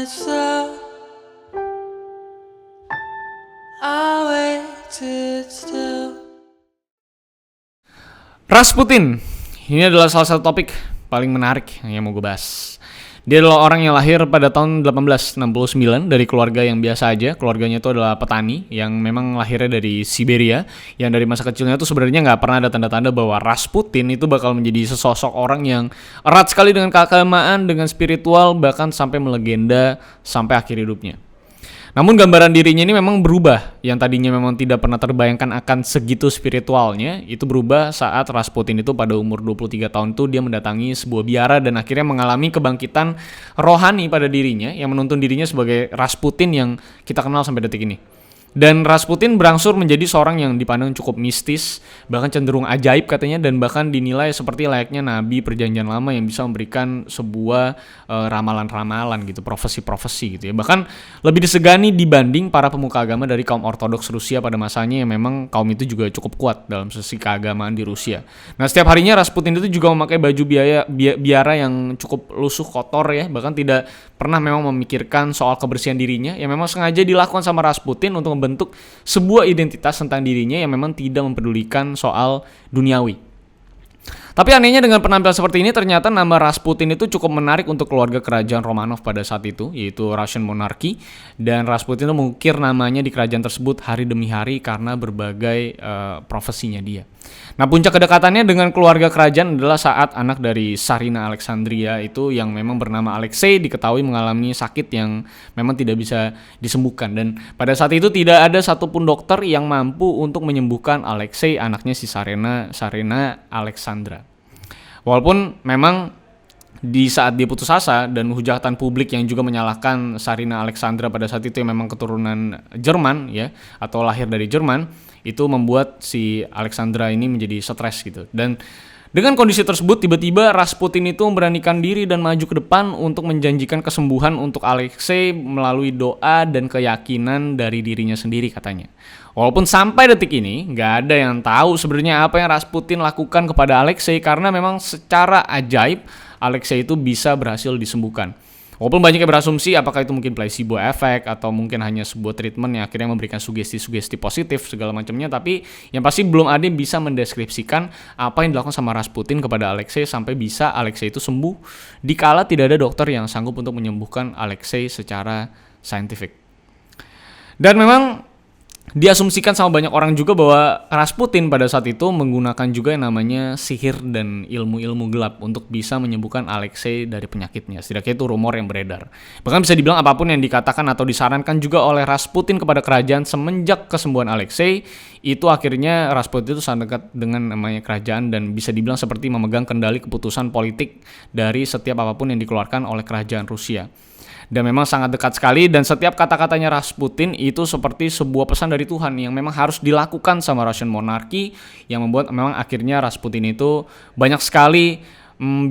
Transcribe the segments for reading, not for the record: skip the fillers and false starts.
slow. I waited still. Rasputin, ini adalah salah satu topik paling menarik yang mau gue bahas. Dia adalah orang yang lahir pada tahun 1869 dari keluarga yang biasa aja. Keluarganya itu adalah petani yang memang lahirnya dari Siberia. Yang dari masa kecilnya tuh sebenarnya nggak pernah ada tanda-tanda bahwa Rasputin itu bakal menjadi sesosok orang yang erat sekali dengan keagamaan, dengan spiritual, bahkan sampai melegenda sampai akhir hidupnya. Namun gambaran dirinya ini memang berubah. Yang tadinya memang tidak pernah terbayangkan akan segitu spiritualnya, itu berubah saat Rasputin itu pada umur 23 tahun itu dia mendatangi sebuah biara dan akhirnya mengalami kebangkitan rohani pada dirinya yang menuntun dirinya sebagai Rasputin yang kita kenal sampai detik ini. Dan Rasputin berangsur menjadi seorang yang dipandang cukup mistis, bahkan cenderung ajaib katanya, dan bahkan dinilai seperti layaknya nabi perjanjian lama yang bisa memberikan sebuah ramalan-ramalan gitu, profesi-profesi gitu ya. Bahkan lebih disegani dibanding para pemuka agama dari kaum ortodoks Rusia pada masanya yang memang kaum itu juga cukup kuat dalam sisi keagamaan di Rusia. Nah, setiap harinya Rasputin itu juga memakai baju biara yang cukup lusuh, kotor ya, bahkan tidak pernah memang memikirkan soal kebersihan dirinya, yang memang sengaja dilakukan sama Rasputin untuk membentuk sebuah identitas tentang dirinya yang memang tidak mempedulikan soal duniawi. Tapi anehnya dengan penampilan seperti ini, ternyata nama Rasputin itu cukup menarik untuk keluarga kerajaan Romanov pada saat itu, yaitu Russian Monarchy. Dan Rasputin itu mengukir namanya di kerajaan tersebut hari demi hari karena berbagai profesinya dia. Nah, puncak kedekatannya dengan keluarga kerajaan adalah saat anak dari Tsarina Alexandria itu yang memang bernama Alexei diketahui mengalami sakit yang memang tidak bisa disembuhkan. Dan pada saat itu tidak ada satupun dokter yang mampu untuk menyembuhkan Alexei, anaknya si Tsarina Alexandra. Walaupun memang di saat dia putus asa dan hujatan publik yang juga menyalahkan Tsarina Alexandra pada saat itu yang memang keturunan Jerman ya, atau lahir dari Jerman, itu membuat si Alexandra ini menjadi stres gitu. Dan dengan kondisi tersebut tiba-tiba Rasputin itu memberanikan diri dan maju ke depan untuk menjanjikan kesembuhan untuk Alexei melalui doa dan keyakinan dari dirinya sendiri katanya. Walaupun sampai detik ini nggak ada yang tahu sebenarnya apa yang Rasputin lakukan kepada Alexei, karena memang secara ajaib Alexei itu bisa berhasil disembuhkan. Walaupun banyak yang berasumsi apakah itu mungkin placebo effect atau mungkin hanya sebuah treatment yang akhirnya memberikan sugesti-sugesti positif segala macamnya, tapi yang pasti belum ada yang bisa mendeskripsikan apa yang dilakukan sama Rasputin kepada Alexei sampai bisa Alexei itu sembuh dikala tidak ada dokter yang sanggup untuk menyembuhkan Alexei secara saintifik. Dan memang diasumsikan sama banyak orang juga bahwa Rasputin pada saat itu menggunakan juga yang namanya sihir dan ilmu-ilmu gelap untuk bisa menyembuhkan Alexei dari penyakitnya. Setidaknya itu rumor yang beredar. Bahkan bisa dibilang apapun yang dikatakan atau disarankan juga oleh Rasputin kepada kerajaan semenjak kesembuhan Alexei, itu akhirnya Rasputin itu sangat dekat dengan namanya kerajaan dan bisa dibilang seperti memegang kendali keputusan politik dari setiap apapun yang dikeluarkan oleh kerajaan Rusia. Dan memang sangat dekat sekali, dan setiap kata-katanya Rasputin itu seperti sebuah pesan dari Tuhan yang memang harus dilakukan sama Russian Monarchy, yang membuat memang akhirnya Rasputin itu banyak sekali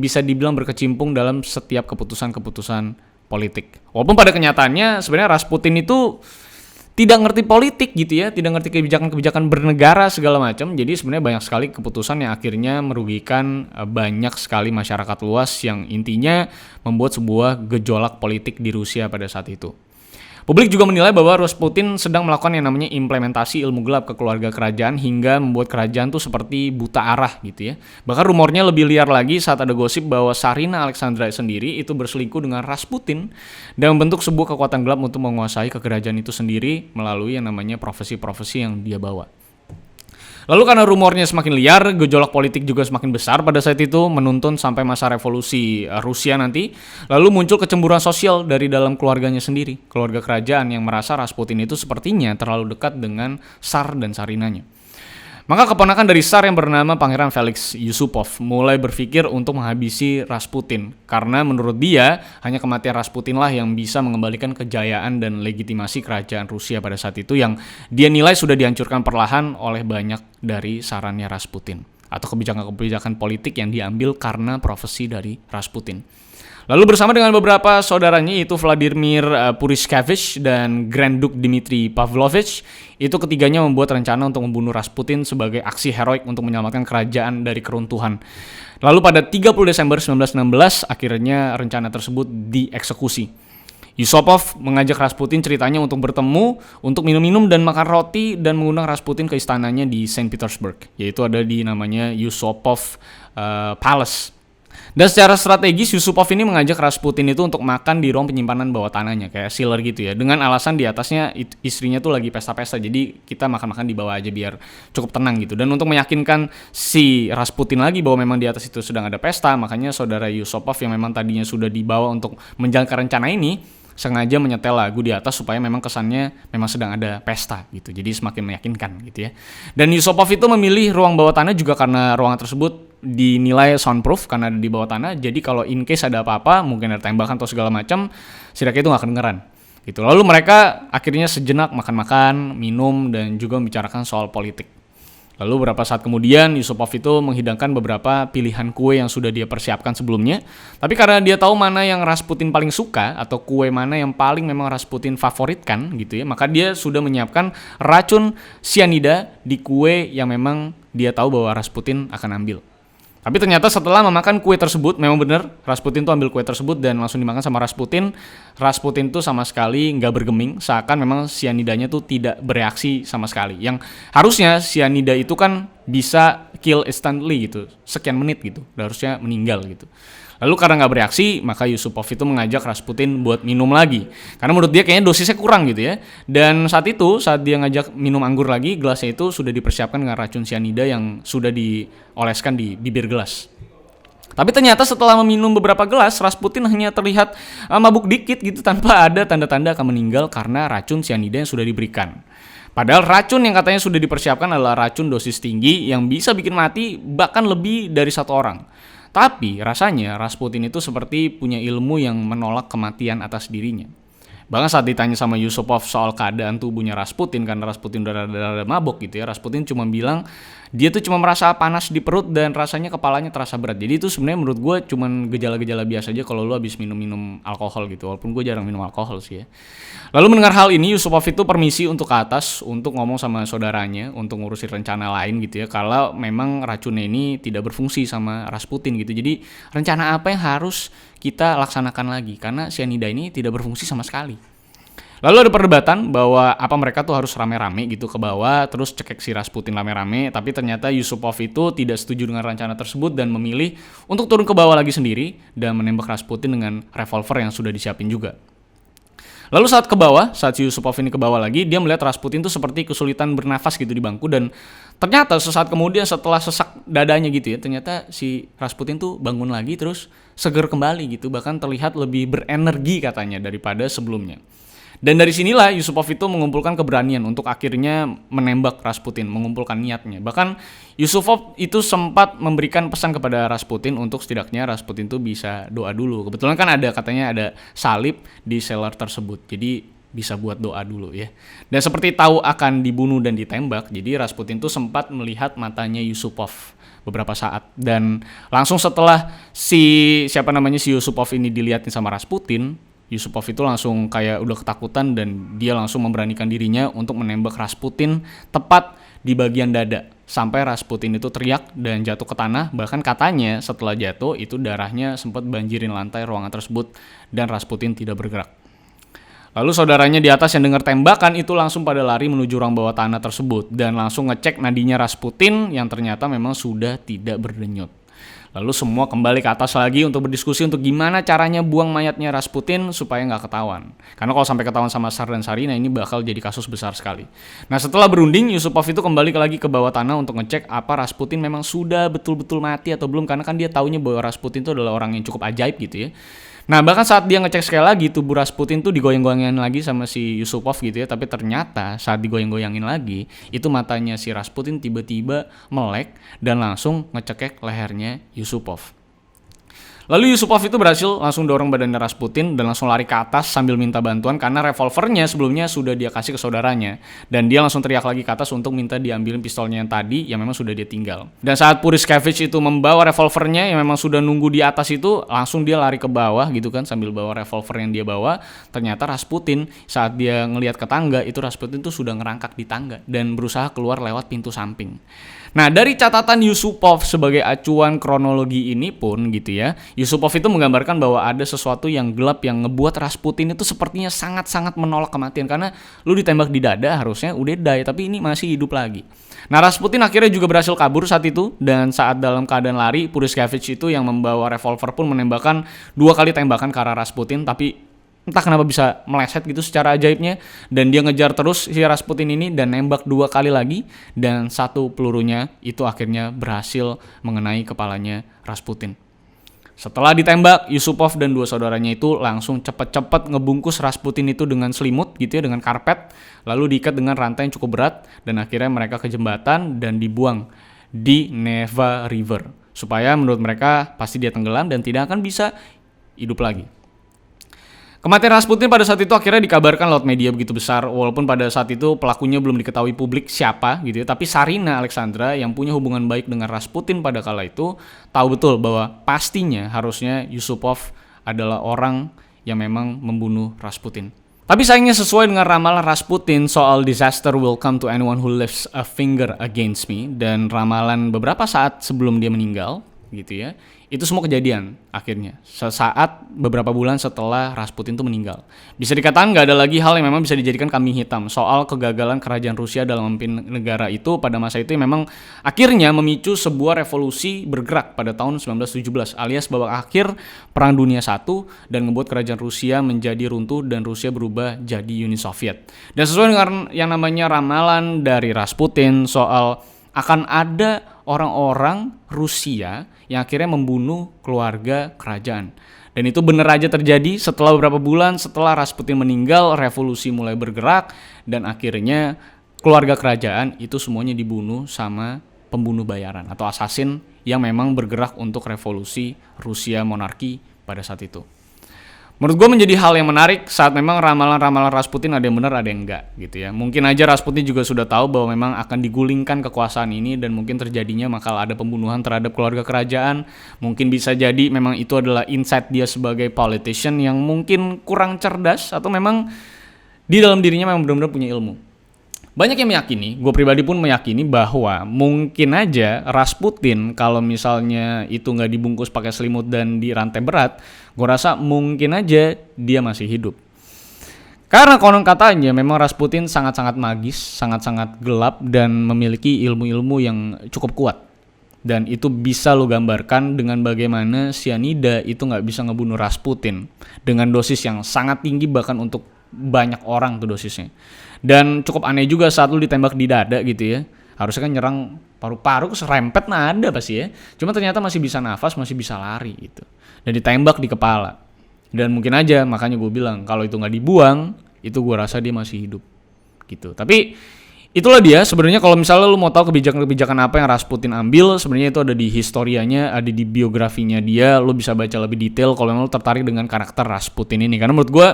bisa dibilang berkecimpung dalam setiap keputusan-keputusan politik. Walaupun pada kenyataannya sebenarnya Rasputin itu tidak ngerti politik gitu ya, tidak ngerti kebijakan-kebijakan bernegara segala macam. Jadi sebenarnya banyak sekali keputusan yang akhirnya merugikan banyak sekali masyarakat luas yang intinya membuat sebuah gejolak politik di Rusia pada saat itu. Publik juga menilai bahwa Rasputin sedang melakukan yang namanya implementasi ilmu gelap ke keluarga kerajaan hingga membuat kerajaan tuh seperti buta arah gitu ya. Bahkan rumornya lebih liar lagi saat ada gosip bahwa Tsarina Alexandra sendiri itu berselingkuh dengan Rasputin dan membentuk sebuah kekuatan gelap untuk menguasai kerajaan itu sendiri melalui yang namanya profesi-profesi yang dia bawa. Lalu karena rumornya semakin liar, gejolak politik juga semakin besar pada saat itu, menuntun sampai masa revolusi Rusia nanti. Lalu muncul kecemburuan sosial dari dalam keluarganya sendiri, keluarga kerajaan yang merasa Rasputin itu sepertinya terlalu dekat dengan Tsar dan Tsarinanya. Maka keponakan dari Tsar yang bernama Pangeran Felix Yusupov mulai berpikir untuk menghabisi Rasputin, karena menurut dia hanya kematian Rasputin lah yang bisa mengembalikan kejayaan dan legitimasi kerajaan Rusia pada saat itu yang dia nilai sudah dihancurkan perlahan oleh banyak dari sarannya Rasputin atau kebijakan-kebijakan politik yang diambil karena profesi dari Rasputin. Lalu bersama dengan beberapa saudaranya yaitu Vladimir Purishkevich dan Grand Duke Dmitry Pavlovich, itu ketiganya membuat rencana untuk membunuh Rasputin sebagai aksi heroik untuk menyelamatkan kerajaan dari keruntuhan. Lalu pada 30 Desember 1916 akhirnya rencana tersebut dieksekusi. Yusupov mengajak Rasputin ceritanya untuk bertemu, untuk minum-minum dan makan roti, dan mengundang Rasputin ke istananya di Saint Petersburg, yaitu ada di namanya Yusupov Palace. Dan secara strategis Yusupov ini mengajak Rasputin itu untuk makan di ruang penyimpanan bawah tanahnya, kayak cellar gitu ya, dengan alasan di atasnya istrinya tuh lagi pesta-pesta, jadi kita makan-makan di bawah aja biar cukup tenang gitu. Dan untuk meyakinkan si Rasputin lagi bahwa memang di atas itu sedang ada pesta, makanya saudara Yusupov yang memang tadinya sudah dibawa untuk menjalankan rencana ini sengaja menyetel lagu di atas supaya memang kesannya memang sedang ada pesta gitu, jadi semakin meyakinkan gitu ya. Dan Yusupov itu memilih ruang bawah tanah juga karena ruangan tersebut dinilai soundproof karena ada di bawah tanah, jadi kalau in case ada apa-apa, mungkin ada tembakan atau segala macam, setidaknya itu nggak kedengeran gitu. Lalu mereka akhirnya sejenak makan-makan, minum, dan juga membicarakan soal politik. Lalu beberapa saat kemudian Yusupov itu menghidangkan beberapa pilihan kue yang sudah dia persiapkan sebelumnya. Tapi karena dia tahu mana yang Rasputin paling suka atau kue mana yang paling memang Rasputin favoritkan gitu ya, maka dia sudah menyiapkan racun cyanida di kue yang memang dia tahu bahwa Rasputin akan ambil. Tapi ternyata setelah memakan kue tersebut, memang benar Rasputin tuh ambil kue tersebut dan langsung dimakan sama Rasputin. Rasputin tuh sama sekali nggak bergeming, seakan memang cyanidanya tuh tidak bereaksi sama sekali. Yang harusnya cyanida itu kan bisa kill instantly gitu, sekian menit gitu, harusnya meninggal gitu. Lalu karena nggak bereaksi, maka Yusupov itu mengajak Rasputin buat minum lagi. Karena menurut dia kayaknya dosisnya kurang gitu ya. Dan saat dia ngajak minum anggur lagi, gelasnya itu sudah dipersiapkan dengan racun cyanida yang sudah dioleskan di bibir gelas. Tapi ternyata setelah meminum beberapa gelas, Rasputin hanya terlihat mabuk dikit gitu tanpa ada tanda-tanda akan meninggal karena racun cyanida yang sudah diberikan. Padahal racun yang katanya sudah dipersiapkan adalah racun dosis tinggi yang bisa bikin mati bahkan lebih dari satu orang. Tapi rasanya Rasputin itu seperti punya ilmu yang menolak kematian atas dirinya. Bahkan saat ditanya sama Yusupov soal keadaan tubuhnya Rasputin, karena Rasputin udah rada mabok gitu ya, Rasputin cuma bilang dia tuh cuma merasa panas di perut dan rasanya kepalanya terasa berat. Jadi itu sebenarnya menurut gue cuma gejala-gejala biasa aja kalau lu habis minum alkohol gitu, walaupun gue jarang minum alkohol sih ya. Lalu mendengar hal ini, Yusupov itu permisi untuk ke atas untuk ngomong sama saudaranya untuk ngurusin rencana lain gitu ya, kalau memang racunnya ini tidak berfungsi sama Rasputin gitu. Jadi rencana apa yang harus kita laksanakan lagi karena cyanida ini tidak berfungsi sama sekali. Lalu ada perdebatan bahwa apa mereka tuh harus rame-rame gitu ke bawah terus cekek si Rasputin rame-rame, tapi ternyata Yusupov itu tidak setuju dengan rencana tersebut dan memilih untuk turun ke bawah lagi sendiri dan menembak Rasputin dengan revolver yang sudah disiapin juga. Lalu saat si Yusupov ini ke bawah lagi, dia melihat Rasputin tuh seperti kesulitan bernafas gitu di bangku, dan ternyata sesaat kemudian setelah sesak dadanya gitu ya, ternyata si Rasputin tuh bangun lagi terus seger kembali gitu, bahkan terlihat lebih berenergi katanya daripada sebelumnya. Dan dari sinilah Yusupov itu mengumpulkan keberanian untuk akhirnya menembak Rasputin, mengumpulkan niatnya. Bahkan Yusupov itu sempat memberikan pesan kepada Rasputin untuk setidaknya Rasputin itu bisa doa dulu. Kebetulan kan katanya ada salib di cellar tersebut, jadi bisa buat doa dulu ya. Dan seperti tahu akan dibunuh dan ditembak, jadi Rasputin itu sempat melihat matanya Yusupov beberapa saat, dan langsung setelah si Yusupov ini dilihatin sama Rasputin, Yusupov itu langsung kayak udah ketakutan dan dia langsung memberanikan dirinya untuk menembak Rasputin tepat di bagian dada sampai Rasputin itu teriak dan jatuh ke tanah. Bahkan katanya setelah jatuh itu darahnya sempat banjirin lantai ruangan tersebut dan Rasputin tidak bergerak. Lalu saudaranya di atas yang dengar tembakan itu langsung pada lari menuju ruang bawah tanah tersebut dan langsung ngecek nadinya Rasputin yang ternyata memang sudah tidak berdenyut. Lalu semua kembali ke atas lagi untuk berdiskusi untuk gimana caranya buang mayatnya Rasputin supaya nggak ketahuan. Karena kalau sampai ketahuan sama Tsar dan Tsarina ini bakal jadi kasus besar sekali. Nah setelah berunding, Yusupov itu kembali lagi ke bawah tanah untuk ngecek apa Rasputin memang sudah betul-betul mati atau belum. Karena kan dia taunya bahwa Rasputin itu adalah orang yang cukup ajaib gitu ya. Nah bahkan saat dia ngecek sekali lagi, tubuh Rasputin tuh digoyang-goyangin lagi sama si Yusupov gitu ya. Tapi ternyata saat digoyang-goyangin lagi, itu matanya si Rasputin tiba-tiba melek dan langsung ngecekek lehernya Yusupov. Lalu Yusupov itu berhasil langsung dorong badannya Rasputin dan langsung lari ke atas sambil minta bantuan karena revolvernya sebelumnya sudah dia kasih ke saudaranya. Dan dia langsung teriak lagi ke atas untuk minta diambilin pistolnya yang tadi yang memang sudah dia tinggal. Dan saat Puriskevich itu membawa revolvernya yang memang sudah nunggu di atas itu, langsung dia lari ke bawah gitu kan sambil bawa revolver yang dia bawa. Ternyata Rasputin saat dia ngelihat ke tangga itu, Rasputin tuh sudah ngerangkak di tangga dan berusaha keluar lewat pintu samping. Nah dari catatan Yusupov sebagai acuan kronologi ini pun gitu ya, Yusupov itu menggambarkan bahwa ada sesuatu yang gelap yang ngebuat Rasputin itu sepertinya sangat-sangat menolak kematian. Karena lu ditembak di dada harusnya udah die, tapi ini masih hidup lagi. Nah, Rasputin akhirnya juga berhasil kabur saat itu, dan saat dalam keadaan lari, Purishkevich itu yang membawa revolver pun menembakkan 2 kali tembakan ke arah Rasputin, tapi entah kenapa bisa meleset gitu secara ajaibnya, dan dia ngejar terus si Rasputin ini dan nembak 2 kali lagi, dan 1 pelurunya itu akhirnya berhasil mengenai kepalanya Rasputin. Setelah ditembak, Yusupov dan 2 saudaranya itu langsung cepet-cepet ngebungkus Rasputin itu dengan selimut gitu ya, dengan karpet, lalu diikat dengan rantai yang cukup berat, dan akhirnya mereka ke jembatan dan dibuang di Neva River, supaya menurut mereka pasti dia tenggelam dan tidak akan bisa hidup lagi. Kematian Rasputin pada saat itu akhirnya dikabarkan lewat media begitu besar, walaupun pada saat itu pelakunya belum diketahui publik siapa gitu ya, tapi Sarina Alexandra yang punya hubungan baik dengan Rasputin pada kala itu tahu betul bahwa pastinya harusnya Yusupov adalah orang yang memang membunuh Rasputin. Tapi sayangnya sesuai dengan ramalan Rasputin soal disaster will come to anyone who lifts a finger against me, dan ramalan beberapa saat sebelum dia meninggal gitu ya, itu semua kejadian akhirnya sesaat beberapa bulan setelah Rasputin itu meninggal. Bisa dikatakan nggak ada lagi hal yang memang bisa dijadikan kambing hitam soal kegagalan kerajaan Rusia dalam memimpin negara itu pada masa itu, yang memang akhirnya memicu sebuah revolusi bergerak pada tahun 1917 alias babak akhir Perang Dunia I, dan membuat kerajaan Rusia menjadi runtuh dan Rusia berubah jadi Uni Soviet. Dan sesuai dengan yang namanya ramalan dari Rasputin soal akan ada orang-orang Rusia yang akhirnya membunuh keluarga kerajaan. Dan itu benar aja terjadi. Setelah beberapa bulan setelah Rasputin meninggal, revolusi mulai bergerak, dan akhirnya keluarga kerajaan itu semuanya dibunuh sama pembunuh bayaran atau assassin yang memang bergerak untuk revolusi Rusia monarki pada saat itu. Menurut gue menjadi hal yang menarik saat memang ramalan-ramalan Rasputin ada yang benar ada yang enggak gitu ya. Mungkin aja Rasputin juga sudah tahu bahwa memang akan digulingkan kekuasaan ini, dan mungkin terjadinya bakal ada pembunuhan terhadap keluarga kerajaan. Mungkin bisa jadi memang itu adalah insight dia sebagai politician yang mungkin kurang cerdas, atau memang di dalam dirinya memang benar-benar punya ilmu. Banyak yang meyakini, gue pribadi pun meyakini bahwa mungkin aja Rasputin kalau misalnya itu nggak dibungkus pakai selimut dan di rantai berat, gue rasa mungkin aja dia masih hidup. Karena konon katanya memang Rasputin sangat-sangat magis, sangat-sangat gelap, dan memiliki ilmu-ilmu yang cukup kuat. Dan itu bisa lo gambarkan dengan bagaimana cyanida itu nggak bisa ngebunuh Rasputin dengan dosis yang sangat tinggi, bahkan untuk banyak orang tuh dosisnya. Dan cukup aneh juga saat lu ditembak di dada gitu ya. Harusnya kan nyerang paru-paru, keserempet nada pasti ya. Cuma ternyata masih bisa nafas, masih bisa lari gitu. Dan ditembak di kepala. Dan mungkin aja makanya gue bilang kalau itu nggak dibuang, itu gue rasa dia masih hidup gitu. Tapi itulah dia sebenarnya. Kalau misalnya lu mau tahu kebijakan-kebijakan apa yang Rasputin ambil, sebenarnya itu ada di historianya, ada di biografinya dia. Lu bisa baca lebih detail kalau memang lu tertarik dengan karakter Rasputin ini. Karena menurut gue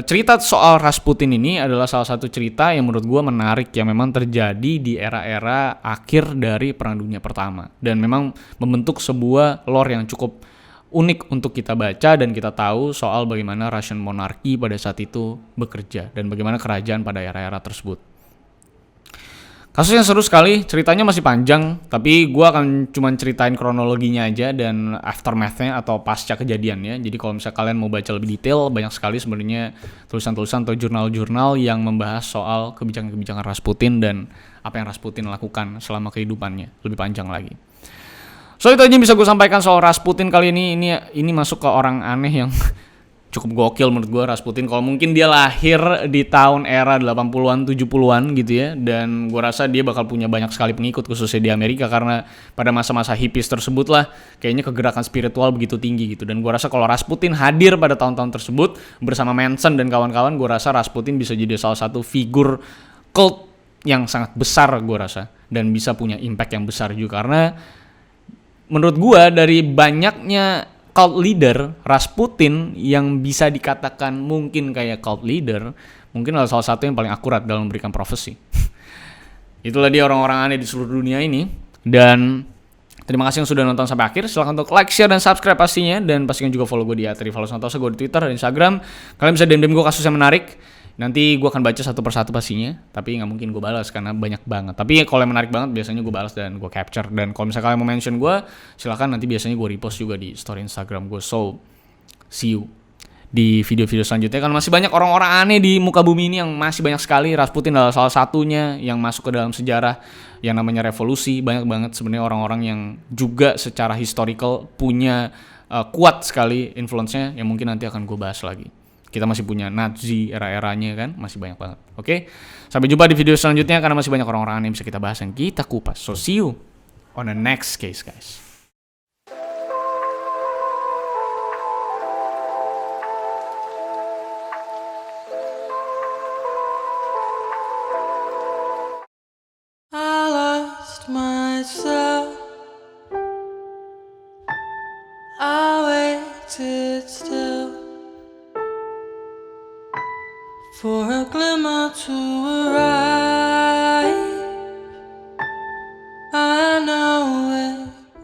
cerita soal Rasputin ini adalah salah satu cerita yang menurut gue menarik, yang memang terjadi di era-era akhir dari Perang Dunia Pertama, dan memang membentuk sebuah lore yang cukup unik untuk kita baca dan kita tahu soal bagaimana Russian monarki pada saat itu bekerja dan bagaimana kerajaan pada era-era tersebut. Kasusnya seru sekali, ceritanya masih panjang, tapi gue akan cuma ceritain kronologinya aja dan aftermath-nya atau pasca kejadiannya. Jadi kalau misalnya kalian mau baca lebih detail, banyak sekali sebenarnya tulisan-tulisan atau jurnal-jurnal yang membahas soal kebijakan-kebijakan Rasputin dan apa yang Rasputin lakukan selama kehidupannya, lebih panjang lagi. So itu aja yang bisa gue sampaikan soal Rasputin kali ini. Ini masuk ke orang aneh yang cukup gokil menurut gue, Rasputin. Kalau mungkin dia lahir di tahun era 80-an, 70-an gitu ya, dan gue rasa dia bakal punya banyak sekali pengikut khususnya di Amerika, karena pada masa-masa hippies tersebut lah kayaknya kegerakan spiritual begitu tinggi gitu. Dan gue rasa kalau Rasputin hadir pada tahun-tahun tersebut bersama Manson dan kawan-kawan, gue rasa Rasputin bisa jadi salah satu figur cult yang sangat besar gue rasa, dan bisa punya impact yang besar juga. Karena menurut gue dari banyaknya cult leader, Rasputin yang bisa dikatakan mungkin kayak cult leader, mungkin adalah salah satu yang paling akurat dalam memberikan profesi. Itulah dia orang-orang aneh di seluruh dunia ini. Dan terima kasih yang sudah nonton sampai akhir. Silahkan untuk like, share, dan subscribe pastinya. Dan pastikan juga follow gue di @rivaldosantoso, gue di Twitter dan Instagram. Kalian bisa DM gue kasus yang menarik Nanti gue akan baca satu persatu pastinya, tapi nggak mungkin gue balas karena banyak banget. Tapi kalau yang menarik banget biasanya gue balas dan gue capture. Dan kalau misalnya kalian mau mention gue, silahkan nanti biasanya gue repost juga di story Instagram gue. So, see you di video-video selanjutnya. Kan masih banyak orang-orang aneh di muka bumi ini yang masih banyak sekali. Rasputin adalah salah satunya yang masuk ke dalam sejarah yang namanya revolusi. Banyak banget sebenarnya orang-orang yang juga secara historical punya kuat sekali influence-nya yang mungkin nanti akan gue bahas lagi. Kita masih punya Nazi era-eranya kan, masih banyak banget. Oke, sampai jumpa di video selanjutnya karena masih banyak orang-orang yang bisa kita bahas dan kita kupas. So see you on the next case, guys. I lost myself. I waited still for a glimmer to arise.